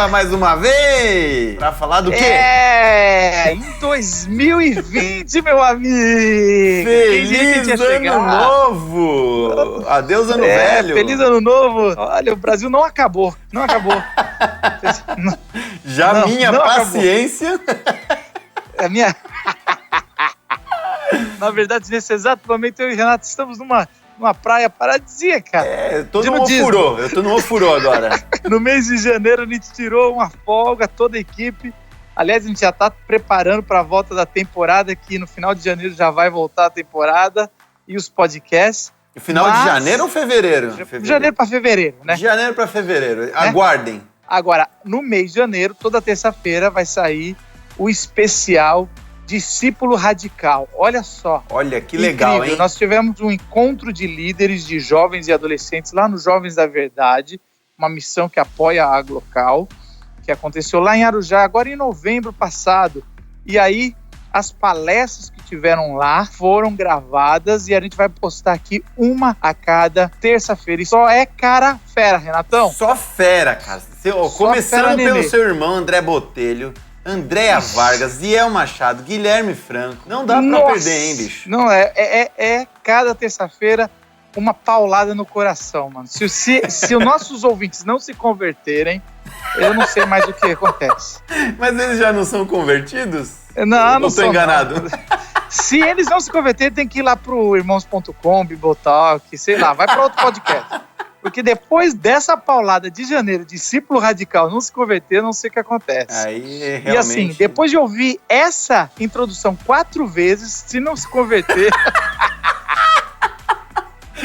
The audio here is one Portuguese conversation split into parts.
Opa, mais uma vez! Pra falar do quê? Em 2020, meu amigo! Feliz Ano Novo! Adeus Ano Velho! Feliz Ano Novo! Olha, o Brasil não acabou, não acabou. Já minha paciência... A minha... Na verdade, nesse exato momento, eu e o Renato estamos numa praia paradisíaca. Eu tô no ofurô agora. No mês de janeiro, a gente tirou uma folga, toda a equipe. Aliás, a gente já está preparando para a volta da temporada, que no final de janeiro já vai voltar a temporada e os podcasts. Final de janeiro ou fevereiro? Janeiro para fevereiro, né? De janeiro para fevereiro. Aguardem. Agora, no mês de janeiro, toda terça-feira, vai sair o especial Discípulo Radical. Olha só. Olha, que legal, incrível. hein? Nós tivemos um encontro de líderes de jovens e adolescentes lá no Jovens da Verdade, uma missão que apoia a Aglocal, que aconteceu lá em Arujá, agora em novembro passado. E aí, as palestras que tiveram lá foram gravadas e a gente vai postar aqui uma a cada terça-feira. E só é cara fera, Renatão. Só fera, cara. Começando pelo seu irmão, André Botelho, Andréa Vargas, Ziel Machado, Guilherme Franco. Não dá pra perder, hein, bicho? Não, é cada terça-feira uma paulada no coração, mano. Se os nossos ouvintes não se converterem, eu não sei mais o que acontece. Mas eles já não são convertidos? Não tô enganado. Não. Se eles não se converterem, tem que ir lá pro irmãos.com, Bibotalk, sei lá, vai pra outro podcast. Porque depois dessa paulada de janeiro, discípulo radical não se converter, não sei o que acontece. Aí, realmente... E assim, depois de ouvir essa introdução 4 vezes, se não se converter...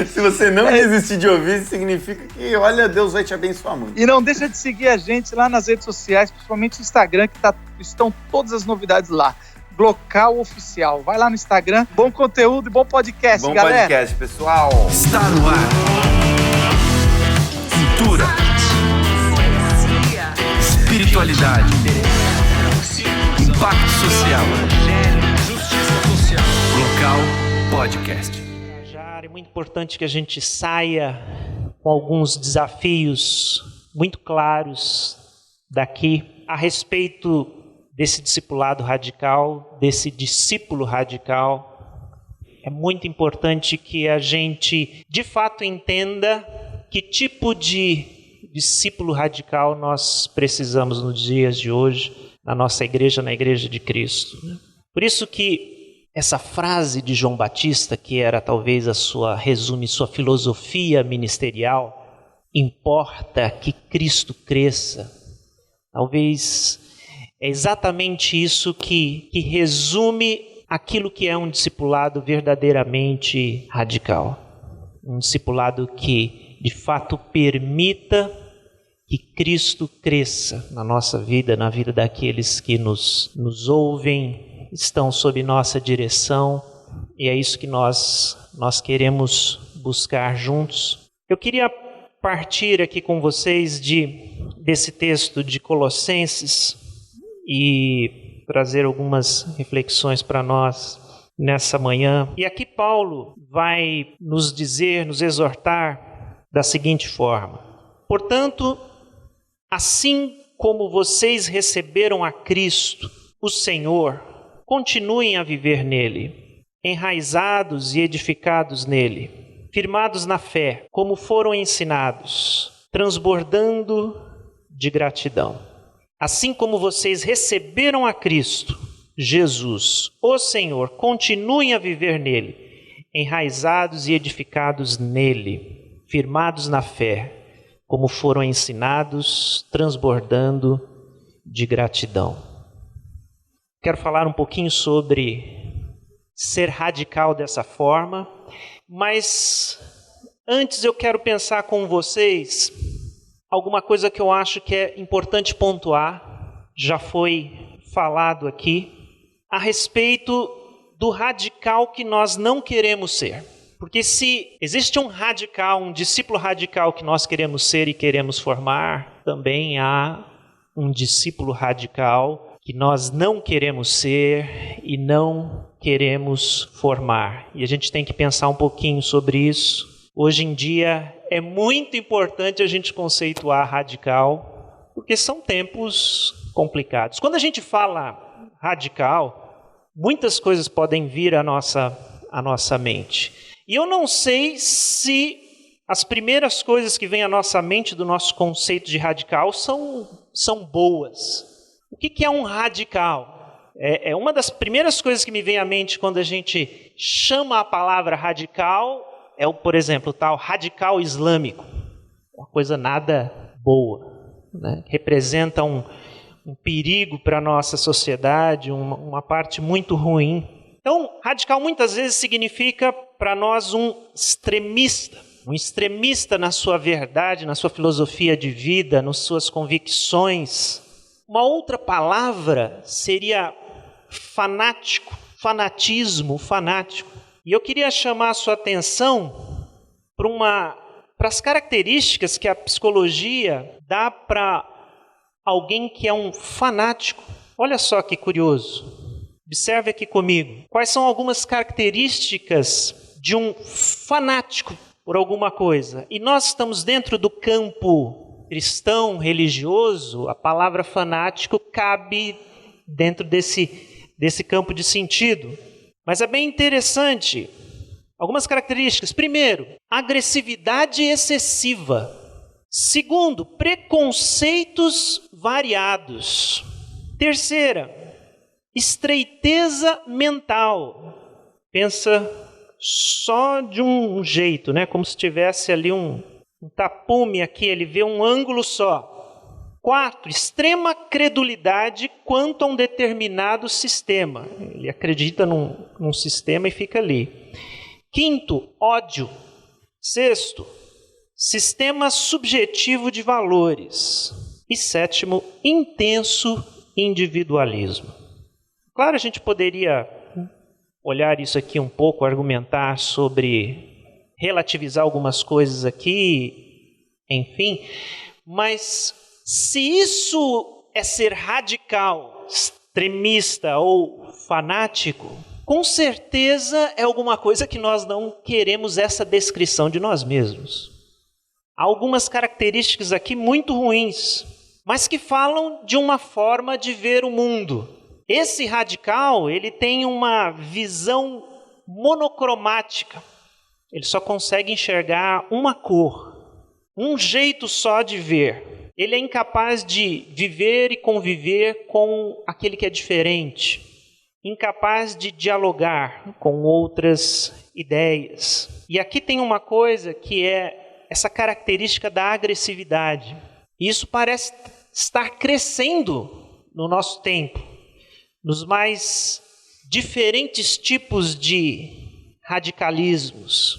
Se você não desistir de ouvir, significa que, olha, Deus vai te abençoar muito. E não deixa de seguir a gente lá nas redes sociais, principalmente no Instagram, que estão todas as novidades lá. Glocal Oficial. Vai lá no Instagram. Bom conteúdo e bom podcast, galera. Bom podcast, pessoal. Está no ar. Cultura. Espiritualidade. Impacto social. Glocal Podcast. É muito importante que a gente saia com alguns desafios muito claros daqui a respeito desse discipulado radical, desse discípulo radical. É muito importante que a gente, de fato, entenda que tipo de discípulo radical nós precisamos nos dias de hoje, na nossa igreja, na Igreja de Cristo. Por isso que essa frase de João Batista, que era talvez resume sua filosofia ministerial, importa que Cristo cresça. Talvez é exatamente isso que resume aquilo que é um discipulado verdadeiramente radical. Um discipulado que, de fato, permita que Cristo cresça na nossa vida, na vida daqueles que nos ouvem, estão sob nossa direção, e é isso que nós queremos buscar juntos. Eu queria partir aqui com vocês desse texto de Colossenses e trazer algumas reflexões para nós nessa manhã. E aqui Paulo vai nos dizer, nos exortar da seguinte forma: portanto, assim como vocês receberam a Cristo, o Senhor, continuem a viver nele, enraizados e edificados nele, firmados na fé, como foram ensinados, transbordando de gratidão. Assim como vocês receberam a Cristo, Jesus, o Senhor, continuem a viver nele, enraizados e edificados nele, firmados na fé, como foram ensinados, transbordando de gratidão. Quero falar um pouquinho sobre ser radical dessa forma, mas antes eu quero pensar com vocês alguma coisa que eu acho que é importante pontuar, já foi falado aqui, a respeito do radical que nós não queremos ser. Porque se existe um radical, um discípulo radical que nós queremos ser e queremos formar, também há um discípulo radical que nós não queremos ser e não queremos formar. E a gente tem que pensar um pouquinho sobre isso. Hoje em dia é muito importante a gente conceituar radical porque são tempos complicados. Quando a gente fala radical, muitas coisas podem vir à nossa mente. E eu não sei se as primeiras coisas que vêm à nossa mente do nosso conceito de radical são boas. O que é um radical? É uma das primeiras coisas que me vem à mente quando a gente chama a palavra radical, por exemplo, o tal radical islâmico. Uma coisa nada boa, né? Representa um perigo para a nossa sociedade, uma parte muito ruim. Então, radical muitas vezes significa para nós um extremista na sua verdade, na sua filosofia de vida, nas suas convicções. Uma outra palavra seria fanatismo. E eu queria chamar a sua atenção para as características que a psicologia dá para alguém que é um fanático. Olha só que curioso. Observe aqui comigo. Quais são algumas características de um fanático por alguma coisa? E nós estamos dentro do campo cristão, religioso. A palavra fanático cabe dentro desse campo de sentido. Mas é bem interessante. Algumas características. Primeiro, agressividade excessiva. Segundo, preconceitos variados. Terceira, estreiteza mental. Pensa só de um jeito, né? Como se tivesse ali um tapume aqui, ele vê um ângulo só. 4, extrema credulidade quanto a um determinado sistema. Ele acredita num sistema e fica ali. 5, ódio. 6, sistema subjetivo de valores. E 7, intenso individualismo. Claro, a gente poderia olhar isso aqui um pouco, argumentar sobre, relativizar algumas coisas aqui, enfim, mas se isso é ser radical, extremista ou fanático, com certeza é alguma coisa que nós não queremos essa descrição de nós mesmos. Há algumas características aqui muito ruins, mas que falam de uma forma de ver o mundo. Esse radical, ele tem uma visão monocromática. Ele só consegue enxergar uma cor, um jeito só de ver. Ele é incapaz de viver e conviver com aquele que é diferente. Incapaz de dialogar com outras ideias. E aqui tem uma coisa que é essa característica da agressividade. E isso parece estar crescendo no nosso tempo. Nos mais diferentes tipos de radicalismos.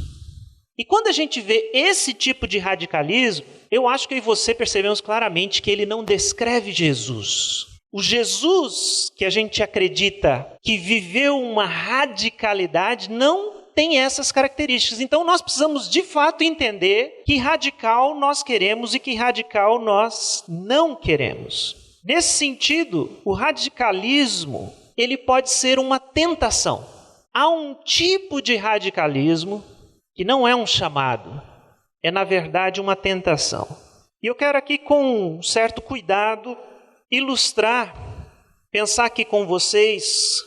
E quando a gente vê esse tipo de radicalismo, eu acho que eu e você percebemos claramente que ele não descreve Jesus. O Jesus que a gente acredita que viveu uma radicalidade não tem essas características. Então nós precisamos de fato entender que radical nós queremos e que radical nós não queremos. Nesse sentido, o radicalismo, ele pode ser uma tentação. Há um tipo de radicalismo que não é um chamado, é na verdade uma tentação. E eu quero aqui com um certo cuidado ilustrar, pensar aqui com vocês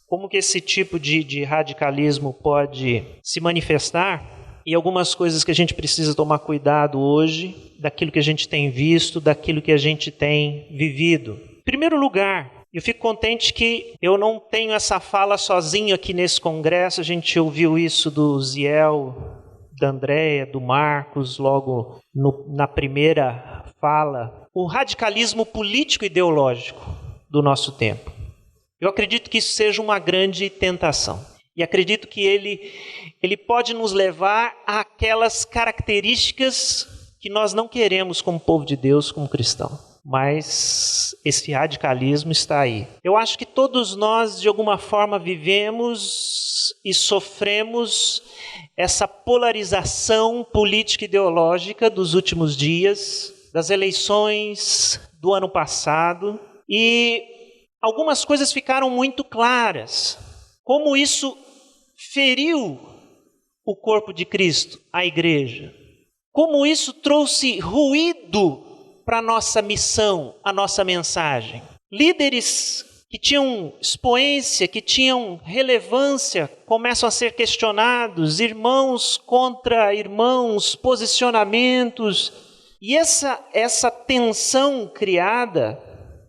como que esse tipo de radicalismo pode se manifestar e algumas coisas que a gente precisa tomar cuidado hoje, daquilo que a gente tem visto, daquilo que a gente tem vivido. Em primeiro lugar, eu fico contente que eu não tenho essa fala sozinho aqui nesse congresso. A gente ouviu isso do Ziel, da Andréia, do Marcos, logo na primeira fala. O radicalismo político-ideológico do nosso tempo. Eu acredito que isso seja uma grande tentação. E acredito que ele pode nos levar àquelas características que nós não queremos como povo de Deus, como cristão. Mas esse radicalismo está aí. Eu acho que todos nós, de alguma forma, vivemos e sofremos essa polarização política e ideológica dos últimos dias, das eleições do ano passado, e algumas coisas ficaram muito claras. Como isso feriu o corpo de Cristo, a igreja. Como isso trouxe ruído para a nossa missão, a nossa mensagem. Líderes que tinham expoência, que tinham relevância, começam a ser questionados, irmãos contra irmãos, posicionamentos. E essa tensão criada,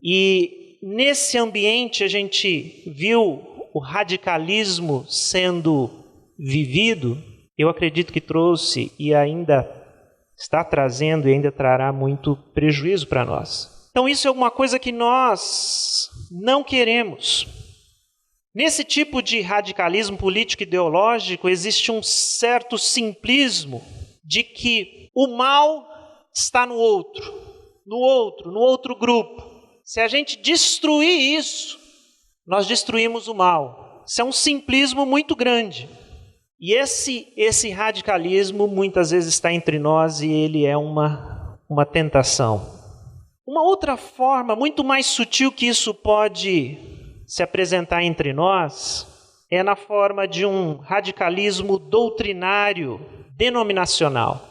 e nesse ambiente a gente viu o radicalismo sendo vivido, eu acredito que trouxe e ainda está trazendo e ainda trará muito prejuízo para nós. Então isso é alguma coisa que nós não queremos. Nesse tipo de radicalismo político ideológico existe um certo simplismo de que o mal está no outro grupo. Se a gente destruir isso, nós destruímos o mal. Isso é um simplismo muito grande. E esse radicalismo muitas vezes está entre nós e ele é uma tentação. Uma outra forma muito mais sutil que isso pode se apresentar entre nós é na forma de um radicalismo doutrinário, denominacional,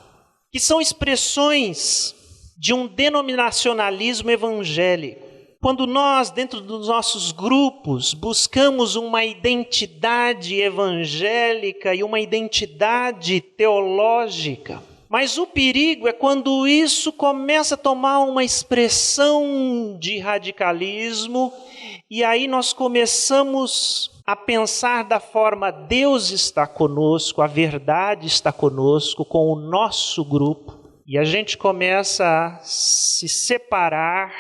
que são expressões de um denominacionalismo evangélico. Quando nós, dentro dos nossos grupos, buscamos uma identidade evangélica e uma identidade teológica, mas o perigo é quando isso começa a tomar uma expressão de radicalismo e aí nós começamos a pensar da forma Deus está conosco, a verdade está conosco, com o nosso grupo, e a gente começa a se separar,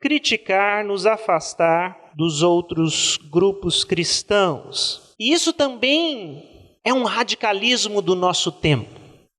criticar, nos afastar dos outros grupos cristãos. E isso também é um radicalismo do nosso tempo.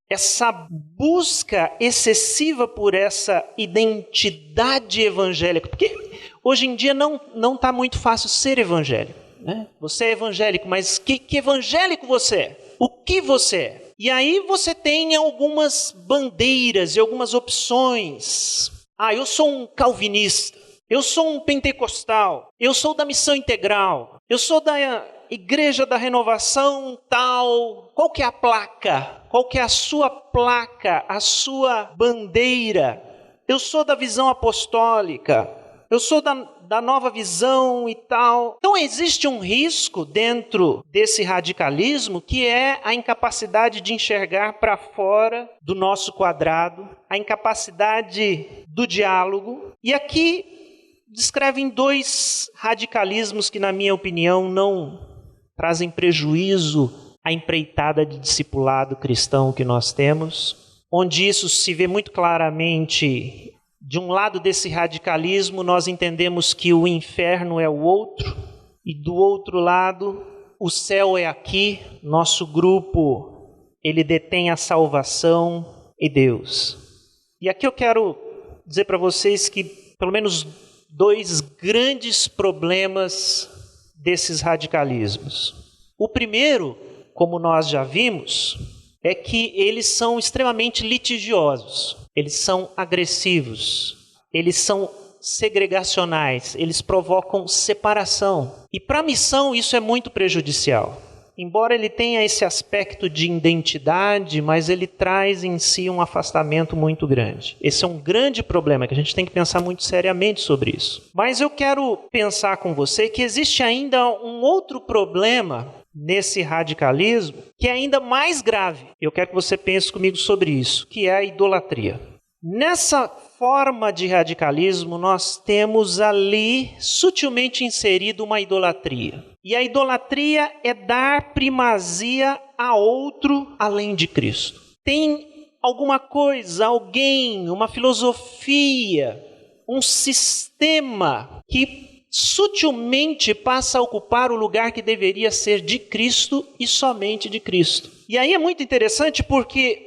Essa busca excessiva por essa identidade evangélica. Porque hoje em dia não está muito fácil ser evangélico, né? Você é evangélico, mas que evangélico você é? O que você é? E aí você tem algumas bandeiras e algumas opções. Eu sou um calvinista, eu sou um pentecostal, eu sou da missão integral, eu sou da Igreja da Renovação tal. Qual que é a placa? Qual que é a sua placa, a sua bandeira? Eu sou da visão apostólica, eu sou da nova visão e tal. Então existe um risco dentro desse radicalismo que é a incapacidade de enxergar para fora do nosso quadrado, a incapacidade do diálogo. E aqui descrevem dois radicalismos que, na minha opinião, não trazem prejuízo à empreitada de discipulado cristão que nós temos, onde isso se vê muito claramente. De um lado desse radicalismo, nós entendemos que o inferno é o outro, e do outro lado, o céu é aqui, nosso grupo, ele detém a salvação e Deus. E aqui eu quero dizer para vocês que, pelo menos, dois grandes problemas desses radicalismos. O primeiro, como nós já vimos, é que eles são extremamente litigiosos, eles são agressivos, eles são segregacionais, eles provocam separação. E para a missão isso é muito prejudicial. Embora ele tenha esse aspecto de identidade, mas ele traz em si um afastamento muito grande. Esse é um grande problema que a gente tem que pensar muito seriamente sobre isso. Mas eu quero pensar com você que existe ainda um outro problema nesse radicalismo que é ainda mais grave. Eu quero que você pense comigo sobre isso, que é a idolatria. Nessa forma de radicalismo, nós temos ali sutilmente inserido uma idolatria. E a idolatria é dar primazia a outro além de Cristo. Tem alguma coisa, alguém, uma filosofia, um sistema que sutilmente passa a ocupar o lugar que deveria ser de Cristo e somente de Cristo. E aí é muito interessante porque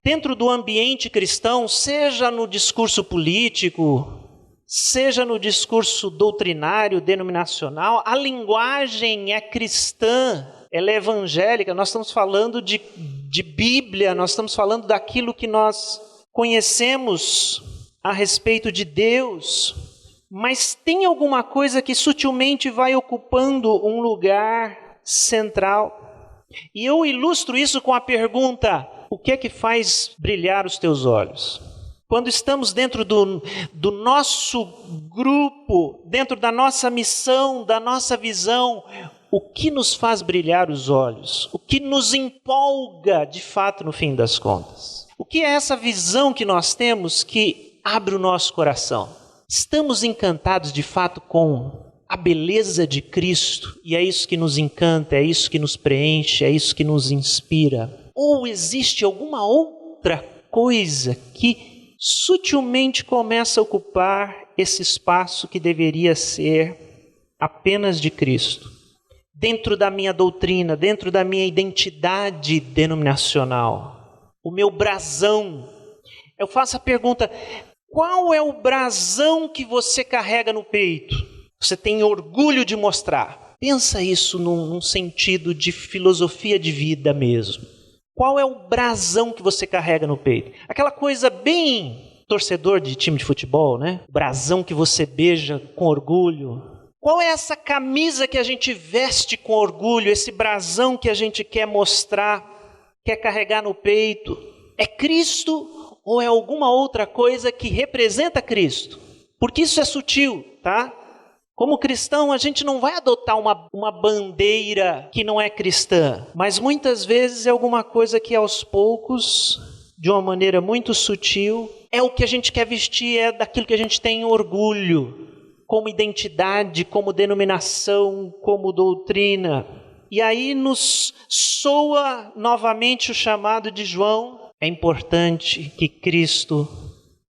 dentro do ambiente cristão, seja no discurso político, seja no discurso doutrinário, denominacional, a linguagem é cristã, ela é evangélica. Nós estamos falando de Bíblia, nós estamos falando daquilo que nós conhecemos a respeito de Deus, mas tem alguma coisa que sutilmente vai ocupando um lugar central. E eu ilustro isso com a pergunta: o que é que faz brilhar os teus olhos? quando estamos dentro do nosso grupo, dentro da nossa missão, da nossa visão, o que nos faz brilhar os olhos? O que nos empolga, de fato, no fim das contas? O que é essa visão que nós temos que abre o nosso coração? Estamos encantados, de fato, com a beleza de Cristo, e é isso que nos encanta, é isso que nos preenche, é isso que nos inspira? Ou existe alguma outra coisa que sutilmente começa a ocupar esse espaço que deveria ser apenas de Cristo? Dentro da minha doutrina, dentro da minha identidade denominacional, o meu brasão. Eu faço a pergunta: qual é o brasão que você carrega no peito? Você tem orgulho de mostrar? Pensa isso num sentido de filosofia de vida mesmo. Qual é o brasão que você carrega no peito? Aquela coisa bem torcedor de time de futebol, né? O brasão que você beija com orgulho. Qual é essa camisa que a gente veste com orgulho, esse brasão que a gente quer mostrar, quer carregar no peito? É Cristo ou é alguma outra coisa que representa Cristo? Porque isso é sutil, tá? Como cristão, a gente não vai adotar uma bandeira que não é cristã, mas muitas vezes é alguma coisa que aos poucos, de uma maneira muito sutil, é o que a gente quer vestir, é daquilo que a gente tem orgulho, como identidade, como denominação, como doutrina. E aí nos soa novamente o chamado de João. É importante que Cristo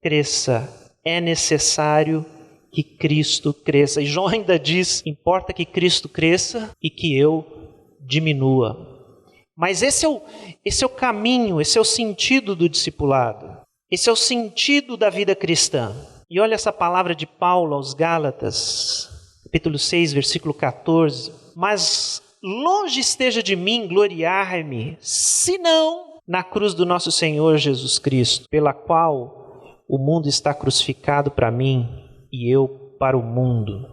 cresça, é necessário que Cristo cresça. E João ainda diz: importa que Cristo cresça e que eu diminua. Mas esse é o caminho, esse é o sentido do discipulado. Esse é o sentido da vida cristã. E olha essa palavra de Paulo aos Gálatas, capítulo 6, versículo 14. Mas longe esteja de mim gloriar-me, senão na cruz do nosso Senhor Jesus Cristo, pela qual o mundo está crucificado para mim e eu para o mundo.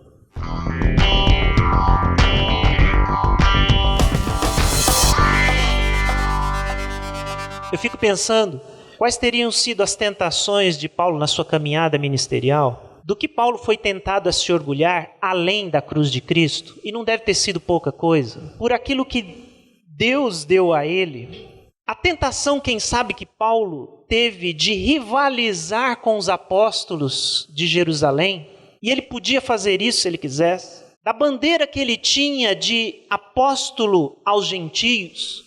Eu fico pensando, quais teriam sido as tentações de Paulo na sua caminhada ministerial? Do que Paulo foi tentado a se orgulhar além da cruz de Cristo? E não deve ter sido pouca coisa. Por aquilo que Deus deu a ele. A tentação, quem sabe, que Paulo teve de rivalizar com os apóstolos de Jerusalém, e ele podia fazer isso se ele quisesse, da bandeira que ele tinha de apóstolo aos gentios,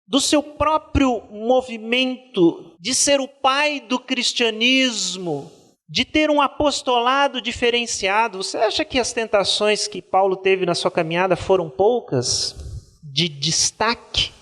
do seu próprio movimento de ser o pai do cristianismo, de ter um apostolado diferenciado. Você acha que as tentações que Paulo teve na sua caminhada foram poucas, de destaque?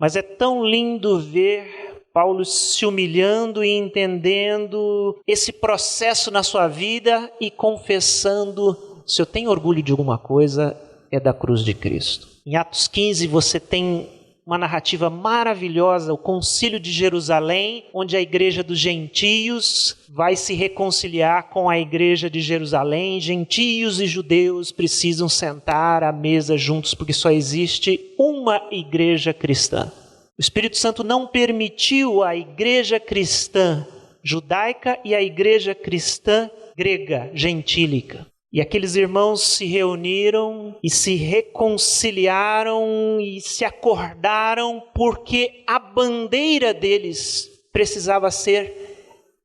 Mas é tão lindo ver Paulo se humilhando e entendendo esse processo na sua vida e confessando: se eu tenho orgulho de alguma coisa, é da cruz de Cristo. Em Atos 15 você tem uma narrativa maravilhosa, o Concílio de Jerusalém, onde a igreja dos gentios vai se reconciliar com a igreja de Jerusalém. Gentios e judeus precisam sentar à mesa juntos, porque só existe uma igreja cristã. O Espírito Santo não permitiu a igreja cristã judaica e a igreja cristã grega, gentílica. E aqueles irmãos se reuniram e se reconciliaram e se acordaram, porque a bandeira deles precisava ser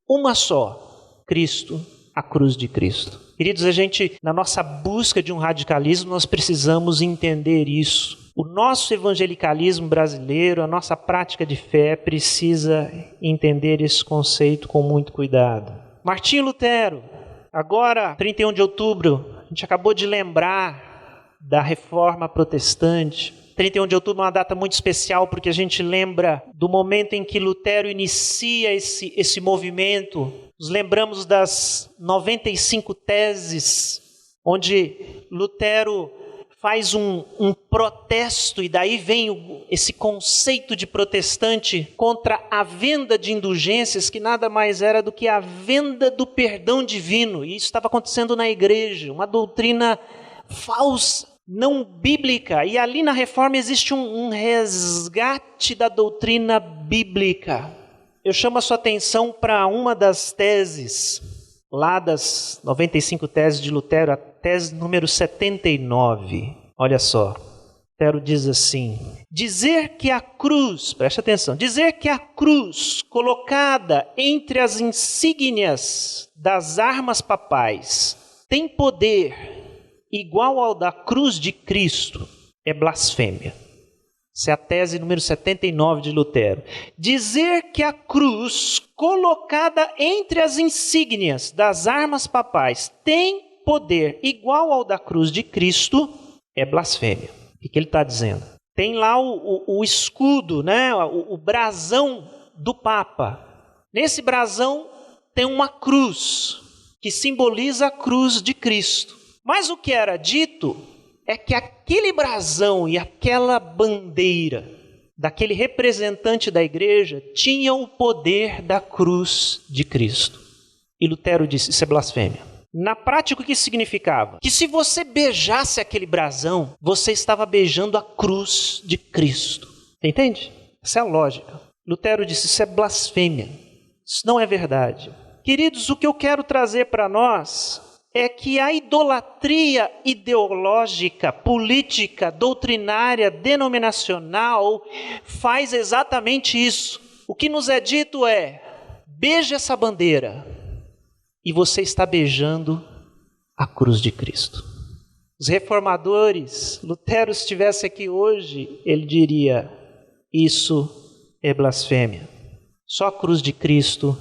uma só: Cristo, a cruz de Cristo. Queridos, na nossa busca de um radicalismo, nós precisamos entender isso. O nosso evangelicalismo brasileiro, a nossa prática de fé precisa entender esse conceito com muito cuidado. Martinho Lutero, agora, 31 de outubro, a gente acabou de lembrar da Reforma Protestante. 31 de outubro é uma data muito especial porque a gente lembra do momento em que Lutero inicia esse movimento. Nos lembramos das 95 teses, onde Lutero faz um protesto, e daí vem esse conceito de protestante contra a venda de indulgências, que nada mais era do que a venda do perdão divino. E isso estava acontecendo na igreja, uma doutrina falsa, não bíblica. E ali na Reforma existe um resgate da doutrina bíblica. eu chamo a sua atenção para uma das teses, lá das 95 teses de Lutero, a tese número 79. Olha só, Lutero diz assim: dizer que a cruz, preste atenção, dizer que a cruz colocada entre as insígnias das armas papais tem poder igual ao da cruz de Cristo é blasfêmia. Essa é a tese número 79 de Lutero. Dizer que a cruz colocada entre as insígnias das armas papais tem poder igual ao da cruz de Cristo é blasfêmia. O que ele está dizendo? Tem lá o escudo, né? o brasão do Papa. Nesse brasão tem uma cruz que simboliza a cruz de Cristo. Mas o que era dito é que aquele brasão e aquela bandeira daquele representante da igreja tinham o poder da cruz de Cristo. E Lutero disse: isso é blasfêmia. Na prática, o que isso significava? Que se você beijasse aquele brasão, você estava beijando a cruz de Cristo. Você entende? Essa é a lógica. Lutero disse: isso é blasfêmia. Isso não é verdade. Queridos, o que eu quero trazer para nós é que a idolatria ideológica, política, doutrinária, denominacional faz exatamente isso. O que nos é dito é: beije essa bandeira e você está beijando a cruz de Cristo. Os reformadores, Lutero, se estivesse aqui hoje, ele diria: isso é blasfêmia. Só a cruz de Cristo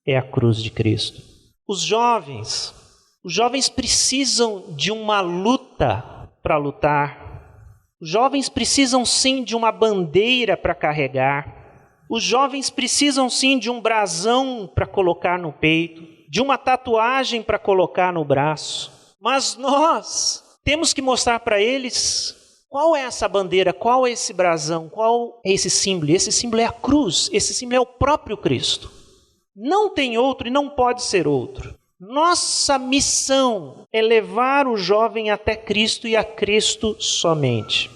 é a cruz de Cristo. Os jovens precisam de uma luta para lutar. Os jovens precisam sim de uma bandeira para carregar. Os jovens precisam sim de um brasão para colocar no peito, de uma tatuagem para colocar no braço. Mas nós temos que mostrar para eles qual é essa bandeira, qual é esse brasão, qual é esse símbolo. Esse símbolo é a cruz, esse símbolo é o próprio Cristo. Não tem outro e não pode ser outro. Nossa missão é levar o jovem até Cristo e a Cristo somente.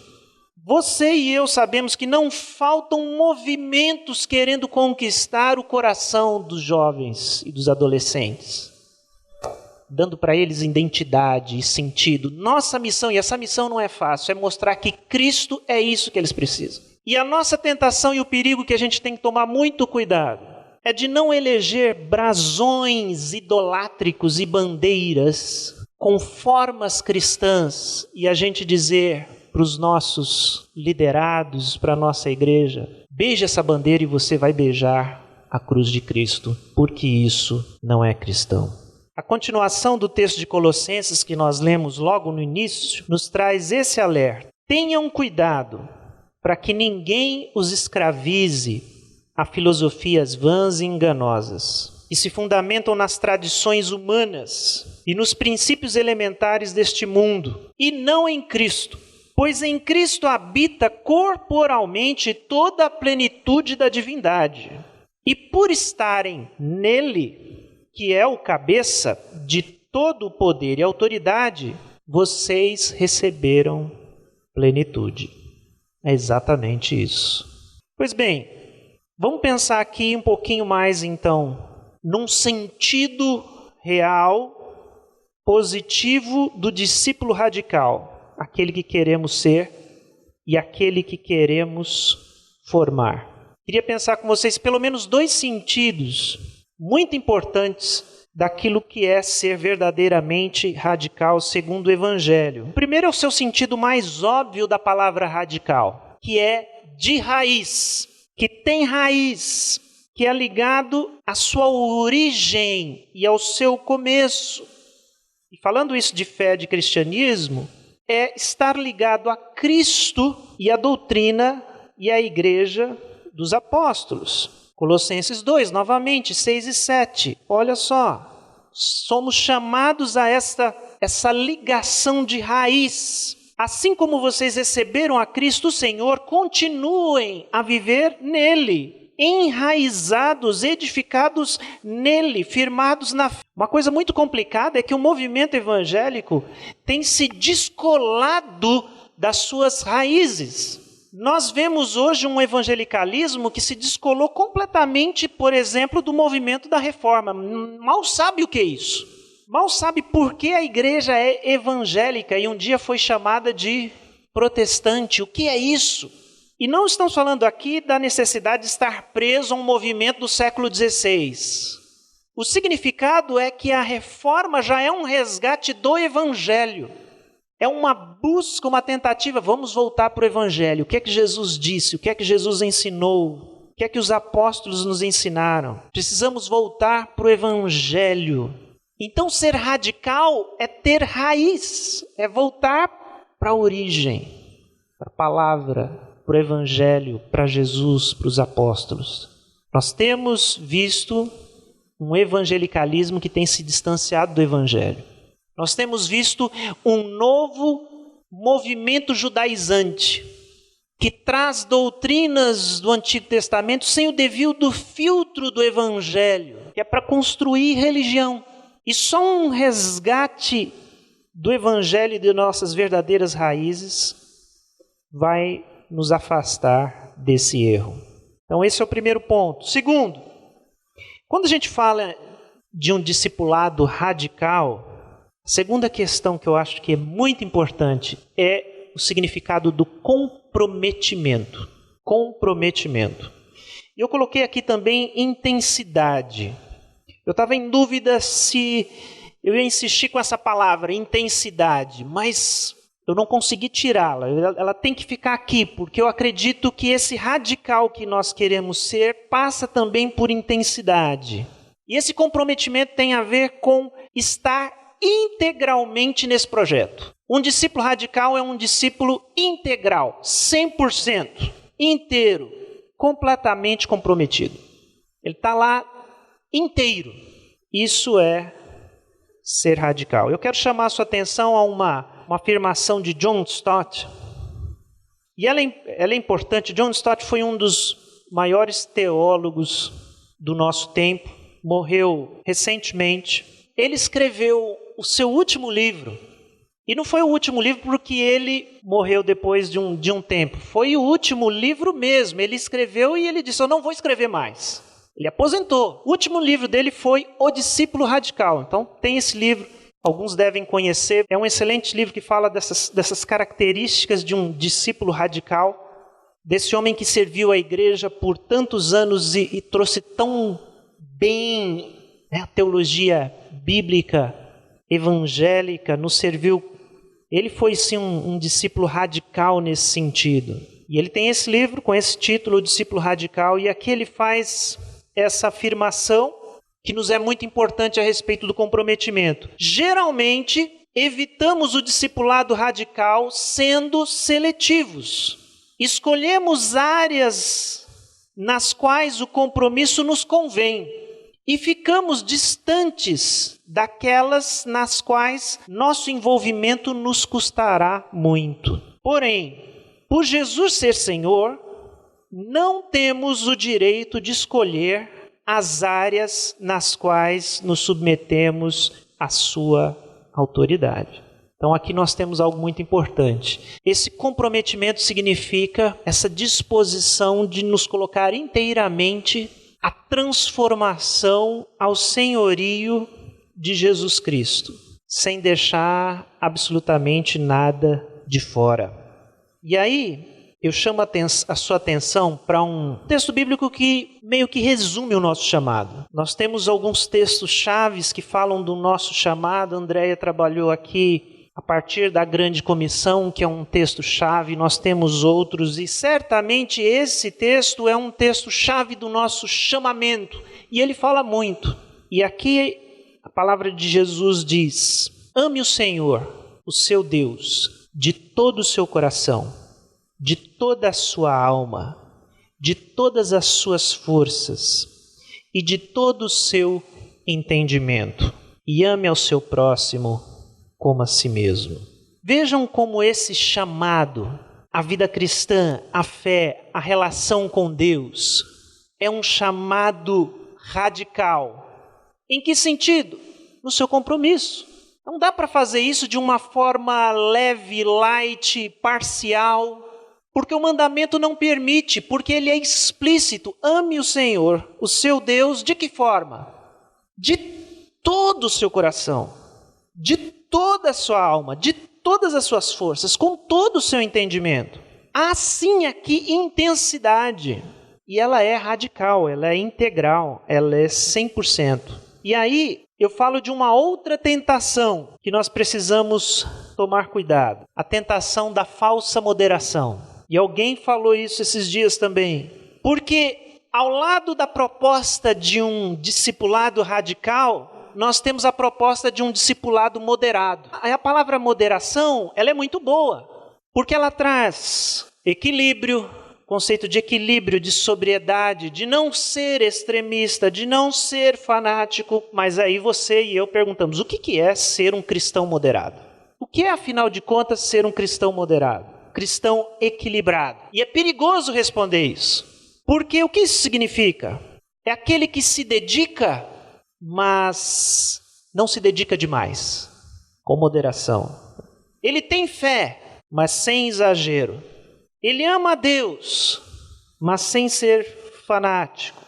Você e eu sabemos que não faltam movimentos querendo conquistar o coração dos jovens e dos adolescentes, dando para eles identidade e sentido. Nossa missão, e essa missão não é fácil, é mostrar que Cristo é isso que eles precisam. E a nossa tentação e o perigo que a gente tem que tomar muito cuidado é de não eleger brasões idolátricos e bandeiras com formas cristãs e a gente dizer para os nossos liderados, para a nossa igreja: beije essa bandeira e você vai beijar a cruz de Cristo, porque isso não é cristão. A continuação do texto de Colossenses que nós lemos logo no início nos traz esse alerta: tenham cuidado para que ninguém os escravize a filosofias vãs e enganosas, que se fundamentam nas tradições humanas e nos princípios elementares deste mundo, e não em Cristo, pois em Cristo habita corporalmente toda a plenitude da divindade. E por estarem nele, que é o cabeça de todo o poder e autoridade, vocês receberam plenitude. É exatamente isso. Pois bem, vamos pensar aqui um pouquinho mais, então, num sentido real, positivo do discípulo radical, aquele que queremos ser e aquele que queremos formar. Queria pensar com vocês pelo menos 2 sentidos muito importantes daquilo que é ser verdadeiramente radical segundo o Evangelho. O primeiro é o seu sentido mais óbvio da palavra radical, que é de raiz, que tem raiz, que é ligado à sua origem e ao seu começo. E falando isso de fé, de cristianismo, é estar ligado a Cristo e a doutrina e a igreja dos apóstolos. Colossenses 2, novamente, 6 e 7. Olha só, somos chamados a essa ligação de raiz. Assim como vocês receberam a Cristo o Senhor, continuem a viver nele, enraizados, edificados nele, firmados na fé. Uma coisa muito complicada é que o movimento evangélico tem se descolado das suas raízes. Nós vemos hoje um evangelicalismo que se descolou completamente, por exemplo, do movimento da Reforma. Mal sabe o que é isso. Mal sabe por que a igreja é evangélica e um dia foi chamada de protestante. O que é isso? E não estamos falando aqui da necessidade de estar preso a um movimento do século XVI. O significado é que a reforma já é um resgate do evangelho. É uma busca, uma tentativa, vamos voltar para o evangelho. O que é que Jesus disse? O que é que Jesus ensinou? O que é que os apóstolos nos ensinaram? Precisamos voltar para o evangelho. Então, ser radical é ter raiz, é voltar para a origem, para a palavra, para o evangelho, para Jesus, para os apóstolos. Nós temos visto um evangelicalismo que tem se distanciado do evangelho. Nós temos visto um novo movimento judaizante que traz doutrinas do Antigo Testamento sem o devido filtro do evangelho, que é para construir religião. E só um resgate do evangelho e de nossas verdadeiras raízes vai nos afastar desse erro. Então esse é o primeiro ponto. Segundo, quando a gente fala de um discipulado radical, a segunda questão que eu acho que é muito importante é o significado do comprometimento. Comprometimento. E eu coloquei aqui também intensidade. Eu estava em dúvida se eu ia insistir com essa palavra, intensidade, mas eu não consegui tirá-la. Ela tem que ficar aqui, porque eu acredito que esse radical que nós queremos ser passa também por intensidade. E esse comprometimento tem a ver com estar integralmente nesse projeto. Um discípulo radical é um discípulo integral, 100%, inteiro, completamente comprometido. Ele está lá inteiro. Isso é ser radical. Eu quero chamar a sua atenção a uma afirmação de John Stott. E ela é importante. John Stott foi um dos maiores teólogos do nosso tempo. Morreu recentemente. Ele escreveu o seu último livro. E não foi o último livro porque ele morreu depois de um tempo. Foi o último livro mesmo. Ele escreveu e ele disse, eu não vou escrever mais. Ele aposentou. O último livro dele foi O Discípulo Radical. Então tem esse livro, alguns devem conhecer. É um excelente livro que fala dessas características de um discípulo radical, desse homem que serviu a igreja por tantos anos e trouxe tão bem a teologia bíblica, evangélica, nos serviu. Ele foi sim um discípulo radical nesse sentido. E ele tem esse livro com esse título, O Discípulo Radical, e aqui ele faz essa afirmação que nos é muito importante a respeito do comprometimento. Geralmente, evitamos o discipulado radical sendo seletivos. Escolhemos áreas nas quais o compromisso nos convém e ficamos distantes daquelas nas quais nosso envolvimento nos custará muito. Porém, por Jesus ser Senhor, não temos o direito de escolher as áreas nas quais nos submetemos à sua autoridade. Então aqui nós temos algo muito importante. Esse comprometimento significa essa disposição de nos colocar inteiramente à transformação ao senhorio de Jesus Cristo, sem deixar absolutamente nada de fora. E aí eu chamo a sua atenção para um texto bíblico que meio que resume o nosso chamado. Nós temos alguns textos chaves que falam do nosso chamado. A Andréia trabalhou aqui a partir da Grande Comissão, que é um texto chave. Nós temos outros e certamente esse texto é um texto chave do nosso chamamento. E ele fala muito. E aqui a palavra de Jesus diz: ame o Senhor, o seu Deus, de todo o seu coração, de toda a sua alma, de todas as suas forças e de todo o seu entendimento. E ame ao seu próximo como a si mesmo. Vejam como esse chamado, a vida cristã, a fé, a relação com Deus, é um chamado radical. Em que sentido? No seu compromisso. Não dá para fazer isso de uma forma leve, light, parcial. Porque o mandamento não permite, porque ele é explícito. Ame o Senhor, o seu Deus, de que forma? De todo o seu coração, de toda a sua alma, de todas as suas forças, com todo o seu entendimento. Há sim aqui intensidade. E ela é radical, ela é integral, ela é 100%. E aí eu falo de uma outra tentação que nós precisamos tomar cuidado. A tentação da falsa moderação. E alguém falou isso esses dias também. Porque ao lado da proposta de um discipulado radical, nós temos a proposta de um discipulado moderado. A palavra moderação, ela é muito boa, porque ela traz equilíbrio, conceito de equilíbrio, de sobriedade, de não ser extremista, de não ser fanático. Mas aí você e eu perguntamos, o que é ser um cristão moderado? O que é, afinal de contas, ser um cristão moderado? Cristão equilibrado. E é perigoso responder isso. Porque o que isso significa? É aquele que se dedica, mas não se dedica demais, com moderação. Ele tem fé, mas sem exagero. Ele ama a Deus, mas sem ser fanático.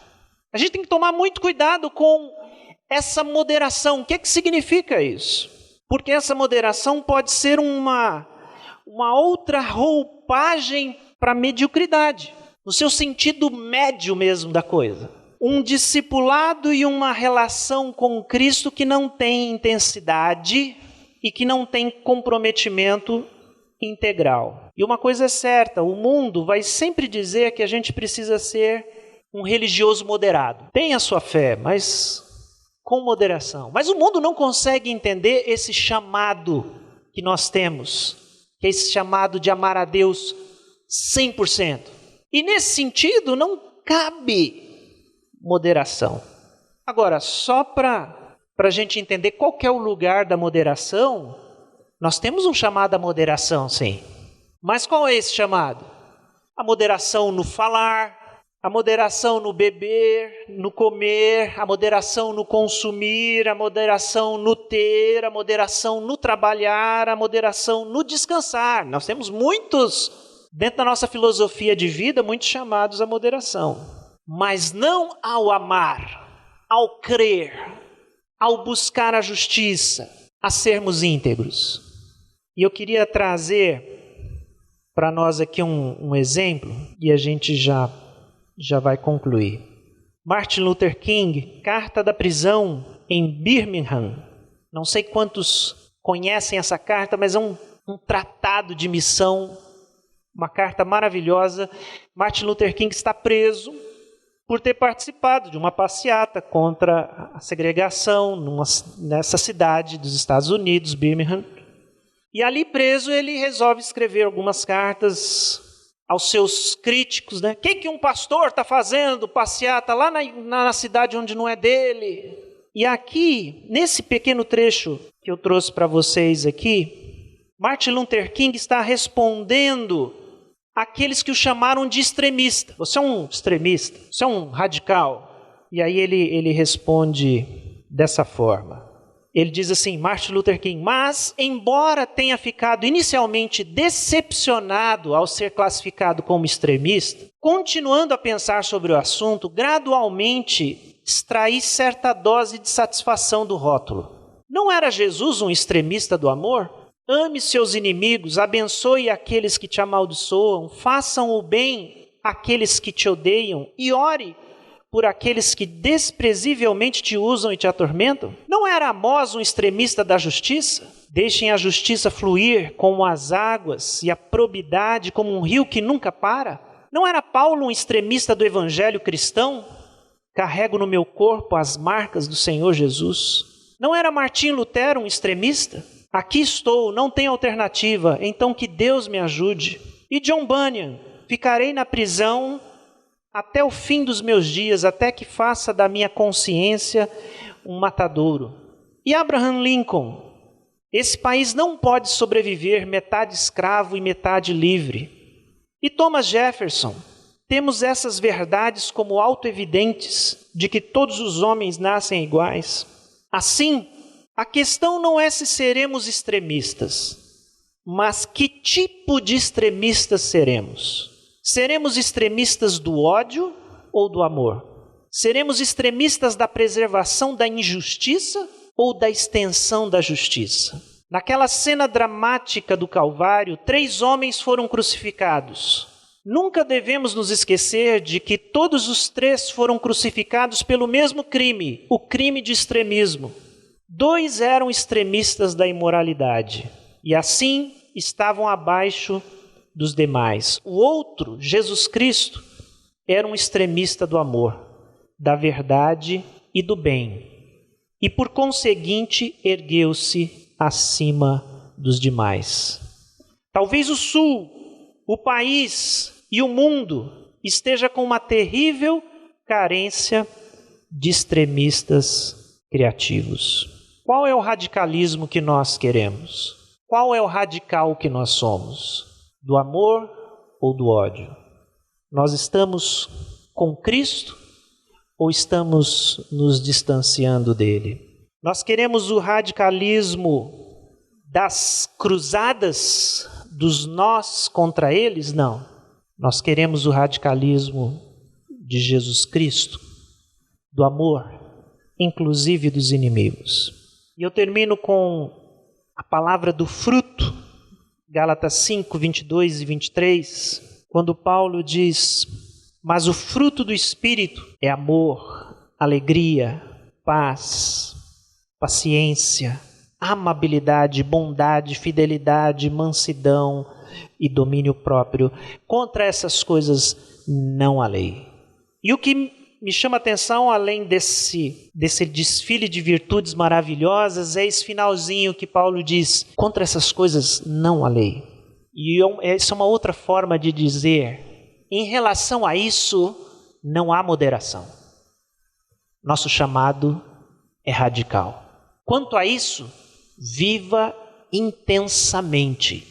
A gente tem que tomar muito cuidado com essa moderação. O que é que significa isso? Porque essa moderação pode ser uma outra roupagem para a mediocridade, no seu sentido médio mesmo da coisa. Um discipulado e uma relação com Cristo que não tem intensidade e que não tem comprometimento integral. E uma coisa é certa, o mundo vai sempre dizer que a gente precisa ser um religioso moderado. Tem a sua fé, mas com moderação. Mas o mundo não consegue entender esse chamado que nós temos, que é esse chamado de amar a Deus 100%. E nesse sentido não cabe moderação. Agora, só para a gente entender qual que é o lugar da moderação, nós temos um chamado à moderação, sim. Mas qual é esse chamado? A moderação no falar, a moderação no beber, no comer, a moderação no consumir, a moderação no ter, a moderação no trabalhar, a moderação no descansar. Nós temos muitos, dentro da nossa filosofia de vida, muitos chamados à moderação. Mas não ao amar, ao crer, ao buscar a justiça, a sermos íntegros. E eu queria trazer para nós aqui um exemplo, e a gente já vai concluir. Martin Luther King, carta da prisão em Birmingham. Não sei quantos conhecem essa carta, mas é um tratado de missão, uma carta maravilhosa. Martin Luther King está preso por ter participado de uma passeata contra a segregação nessa cidade dos Estados Unidos, Birmingham. E ali preso ele resolve escrever algumas cartas aos seus críticos, né? O que um pastor está fazendo, passeata lá na cidade onde não é dele? E aqui, nesse pequeno trecho que eu trouxe para vocês aqui, Martin Luther King está respondendo àqueles que o chamaram de extremista. Você é um extremista? Você é um radical? E aí ele responde dessa forma. Ele diz assim, Martin Luther King, mas embora tenha ficado inicialmente decepcionado ao ser classificado como extremista, continuando a pensar sobre o assunto, gradualmente extraí certa dose de satisfação do rótulo. Não era Jesus um extremista do amor? Ame seus inimigos, abençoe aqueles que te amaldiçoam, façam o bem àqueles que te odeiam e ore por aqueles que desprezivelmente te usam e te atormentam? Não era Amós um extremista da justiça? Deixem a justiça fluir como as águas e a probidade como um rio que nunca para? Não era Paulo um extremista do evangelho cristão? Carrego no meu corpo as marcas do Senhor Jesus. Não era Martim Lutero um extremista? Aqui estou, não tenho alternativa, então que Deus me ajude. E John Bunyan, ficarei na prisão até o fim dos meus dias, até que faça da minha consciência um matadouro. E Abraham Lincoln, esse país não pode sobreviver metade escravo e metade livre. E Thomas Jefferson, temos essas verdades como autoevidentes de que todos os homens nascem iguais. Assim, a questão não é se seremos extremistas, Mas que tipo de extremistas seremos? Seremos extremistas do ódio ou do amor? Seremos extremistas da preservação da injustiça ou da extensão da justiça? Naquela cena dramática do Calvário, 3 homens foram crucificados. Nunca devemos nos esquecer de que todos os 3 foram crucificados pelo mesmo crime, o crime de extremismo. 2 eram extremistas da imoralidade e assim estavam abaixo dos demais. O outro, Jesus Cristo, era um extremista do amor, da verdade e do bem. E por conseguinte, ergueu-se acima dos demais. Talvez o Sul, o país e o mundo esteja com uma terrível carência de extremistas criativos. Qual é o radicalismo que nós queremos? Qual é o radical que nós somos? Do amor ou do ódio? Nós estamos com Cristo ou estamos nos distanciando dele? Nós queremos o radicalismo das cruzadas, dos nós contra eles? Não. Nós queremos o radicalismo de Jesus Cristo, do amor, inclusive dos inimigos. E eu termino com a palavra do fruto, Gálatas 5, 22 e 23, quando Paulo diz: mas o fruto do Espírito é amor, alegria, paz, paciência, amabilidade, bondade, fidelidade, mansidão e domínio próprio. Contra essas coisas não há lei. E o que me chama a atenção, além desse desfile de virtudes maravilhosas, é esse finalzinho que Paulo diz: contra essas coisas não há lei. E essa é uma outra forma de dizer: em relação a isso, não há moderação. Nosso chamado é radical. Quanto a isso, viva intensamente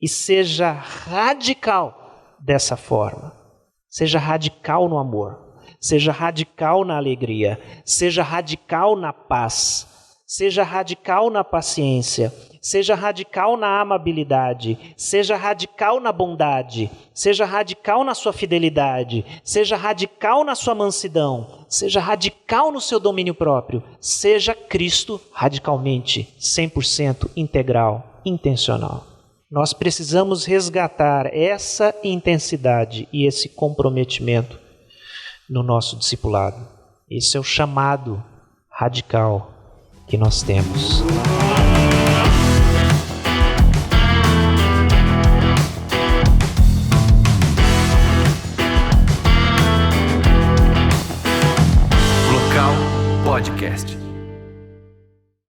e seja radical dessa forma. Seja radical no amor, seja radical na alegria, seja radical na paz, seja radical na paciência, seja radical na amabilidade, seja radical na bondade, seja radical na sua fidelidade, seja radical na sua mansidão, seja radical no seu domínio próprio, seja Cristo radicalmente, 100% integral, intencional. Nós precisamos resgatar essa intensidade e esse comprometimento no nosso discipulado. Esse é o chamado radical que nós temos. Local Podcast.